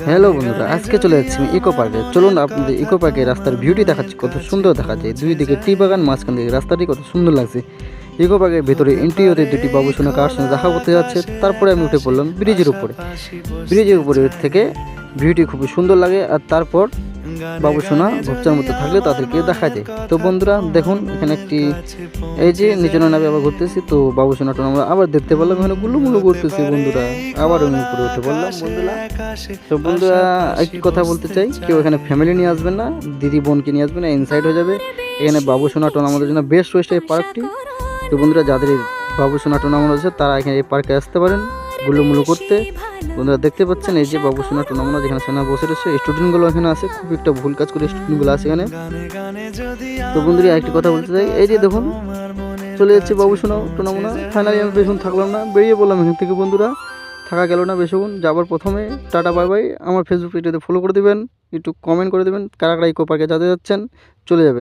Hello বন্ধুরা, আজকে চলে যাচ্ছি আমি ইকো পার্কে। চলুন আপনাদের ইকো পার্কের রাস্তার ভিউটি দেখাচ্ছি, কত সুন্দর দেখা যায়। দুই দিকে টি বাগান, মাঝখান থেকে রাস্তাটি কত সুন্দর লাগছে। ইকো পার্কের ভেতরে এন্ট্রি হতে দুটি বাবুসোনা কার সঙ্গে দেখা করতে যাচ্ছে। তারপরে আমি উঠে পড়লাম ব্রিজের উপরে। ব্রিজের উপরে থেকে ভিউটি খুবই সুন্দর লাগে। আর তারপর বাবুসোনা ঘুরচার মধ্যে থাকলে তাদেরকে দেখা যায়। তো বন্ধুরা দেখুন, এখানে একটি এই যে নিচে নামে আবার ঘুরতেছি, তো বাবুসোনাটা আমরা আবার দেখতে পারলাম এখানে গুলুমুলু করতেছি। বন্ধুরা আবার আমি উপরে উঠে পড়লাম। বন্ধুরা তো বন্ধুরা একটি কথা বলতে চাই, কেউ এখানে ফ্যামিলি নিয়ে আসবেন না, দিদি বোনকে নিয়ে আসবেন না, ইনসাইড হয়ে যাবে। এখানে বাবুসোনা টোনা আমাদের জন্য বেস্ট রয়েছে এই পার্কটি। তো বন্ধুরা যাদের এই বাবুসোনা টোনা রয়েছে তারা এখানে এই পার্কে আসতে পারেন গুলুমুলু করতে। বন্ধুরা দেখতে পাচ্ছেন এই যে বাবুসোনা টোনামোনা যেখানে সোনা বসে রয়েছে, স্টুডেন্টগুলো এখানে আছে। খুব একটা ভুল কাজ করে স্টুডেন্টগুলো আছে এখানে। তো বন্ধুরা একটি কথা বলতে চাই, এই যে দেখুন চলে যাচ্ছে বাবুসোনা টোনামোনা। ফাইনালি আমি বেশিক্ষণ থাকলাম না, বেরিয়ে পড়লাম এখান থেকে। বন্ধুরা থাকা গেল না বেশিক্ষণ, যাবার প্রথমে টাটা বাই বাই। আমার ফেসবুক পেজটাতে ফলো করে দেবেন, একটু কমেন্ট করে দেবেন কারা কারা ইকো পার্কে যেতে যাচ্ছেন, চলে যাবে।